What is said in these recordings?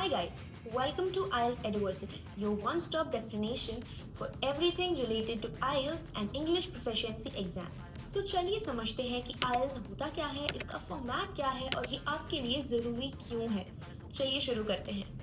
Hi guys, welcome to IELTS University, your one-stop destination for everything related to IELTS and English proficiency exams. तो चलिए समझते हैं कि IELTS होता क्या है, इसका फॉर्मेट क्या है और ये आपके लिए ज़रूरी क्यों है। चलिए शुरू करते हैं।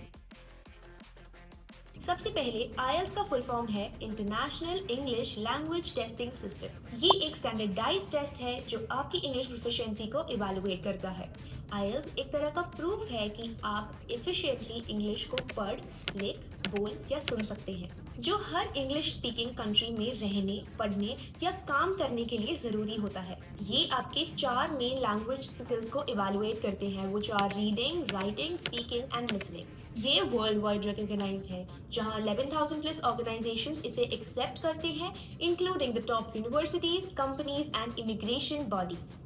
सबसे पहले IELTS का फुल फॉर्म है international English language testing system. ये एक स्टैंडर्डाइज टेस्ट है जो आपकी इंग्लिश प्रोफिशिएंसी को इवैल्यूएट करता है। IELTS एक तरह का प्रूफ है कि आप एफिशिएंटली इंग्लिश को पढ़, लिख, बोल या सुन सकते हैं, जो हर इंग्लिश स्पीकिंग कंट्री में रहने, पढ़ने या काम करने के लिए जरूरी होता है। ये आपके 4 मेन लैंग्वेज स्किल्स को इवैल्यूएट करते हैं, वो 4 reading, writing, speaking and listening. ये वर्ल्ड वाइड रिकॉग्नाइज्ड है, जहां 11,000 प्लस ऑर्गेनाइजेशंस इसे एक्सेप्ट करते हैं, including the top universities, companies and immigration bodies.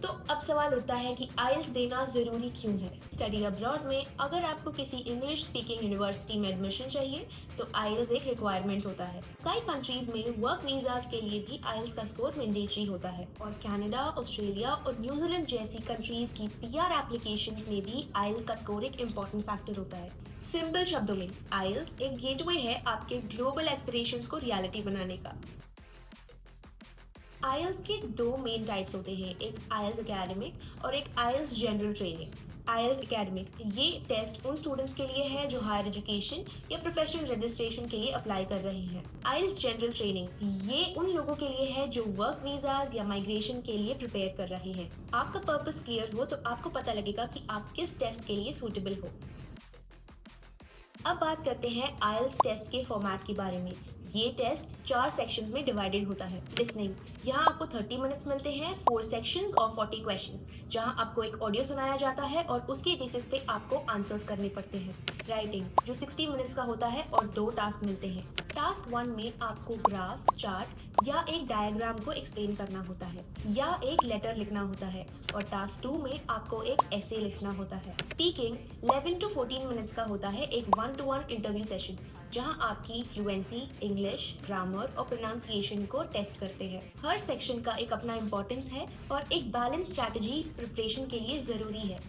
तो अब सवाल उठता है कि IELTS देना जरूरी क्यों है। स्टडी अब्रॉड में अगर आपको किसी इंग्लिश स्पीकिंग यूनिवर्सिटी में एडमिशन चाहिए तो IELTS एक रिक्वायरमेंट होता है। कई कंट्रीज में वर्क वीजास के लिए भी IELTS का स्कोर मैंडेटरी होता है और कनाडा, ऑस्ट्रेलिया और न्यूजीलैंड जैसी कंट्रीज की PR एप्लीकेशंस में भी IELTS का स्कोर एक इम्पोर्टेंट फैक्टर होता है। सिंपल शब्दों में IELTS एक गेटवे है आपके ग्लोबल एस्पिरेशंस को रियलिटी बनाने का। IELTS के 2 मेन टाइप्स होते हैं, एक IELTS एकेडमिक और एक IELTS general training. IELTS academic ये टेस्ट उन स्टूडेंट्स के लिए है जो हायर एजुकेशन या प्रोफेशनल रजिस्ट्रेशन के लिए अप्लाई कर रहे हैं। IELTS जनरल ट्रेनिंग ये उन लोगों के लिए है जो वर्क वीजाज या माइग्रेशन के लिए प्रिपेयर कर रहे हैं। आपका पर्पस क्लियर हो तो आपको पता लगेगा कि आप किस टेस्ट के लिए सूटेबल हो। अब बात करते हैं IELTS टेस्ट के फॉर्मेट के बारे में। ये टेस्ट 4 सेक्शंस में डिवाइडेड होता है। लिसनिंग, यहाँ आपको 30 मिनट्स मिलते हैं, 4 सेक्शंस और 40 क्वेश्चंस, जहाँ आपको एक ऑडियो सुनाया जाता है और उसके बेसिस पे आपको आंसर्स करने पड़ते हैं। राइटिंग, जो 60 मिनट्स का होता है और 2 टास्क मिलते हैं। टास्क 1 में आपको ग्राफ, चार्ट या एक डायग्राम को एक्सप्लेन करना होता है या एक लेटर लिखना होता है और टास्क 2 में आपको एक एसे लिखना होता है। स्पीकिंग 11 to 14 मिनट्स का होता है, एक 1-to-1 इंटरव्यू सेशन, जहां आपकी फ्लुएंसी, इंग्लिश, ग्रामर और प्रोनाउंसिएशन को टेस्ट करते हैं। हर सेक्शन का एक अपना इम्पोर्टेंस है और एक बैलेंस स्ट्रैटेजी प्रिपरेशन के लिए जरूरी है।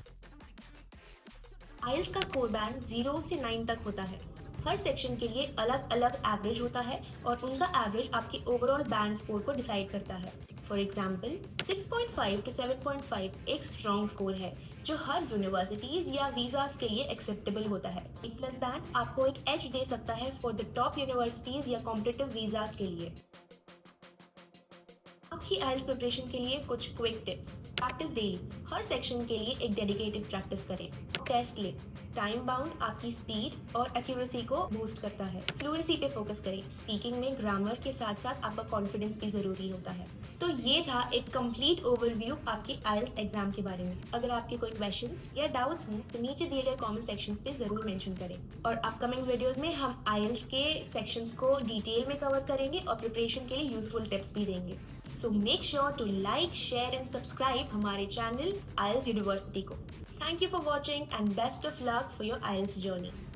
IELTS का स्कोर बैंड 0 से 9 तक होता है। हर सेक्शन के लिए अलग अलग एवरेज होता है और उनका एवरेज आपके ओवरऑल बैंड स्कोर को डिसाइड करता है। फॉर एग्जाम्पल 6.5 to 7.5 एक स्ट्रॉन्ग स्कोर है जो हर यूनिवर्सिटीज या वीजास के लिए एक्सेप्टेबल होता है। एक प्लस बैंड आपको एक एज दे सकता है फॉर द टॉप यूनिवर्सिटीज या कॉम्पिटिटिव वीजास के लिए। आपकी IELTS प्रिपरेशन के लिए कुछ क्विक टिप्स। प्रैक्टिस डेली, हर सेक्शन के लिए एक डेडिकेटेड प्रैक्टिस करें। टेस्ट ले, टाइम बाउंड आपकी स्पीड और एक्यूरेसी को बूस्ट करता है। फ्लुएंसी पे फोकस करें, स्पीकिंग में ग्रामर के साथ साथ आपका कॉन्फिडेंस भी जरूरी होता है। तो ये था एक कंप्लीट ओवरव्यू आपके IELTS एग्जाम के बारे में। अगर आपके कोई क्वेश्चन या डाउट्स हों तो नीचे दिए गए कमेंट सेक्शंस पे जरूर मेंशन करें और अपकमिंग वीडियोस में हम IELTS के सेक्शंस को डिटेल में कवर करेंगे और प्रिपरेशन के लिए यूजफुल टिप्स भी देंगे। So make sure to like, share and subscribe हमारे चैनल IELTS University को। Thank you for watching and best of luck for your IELTS journey.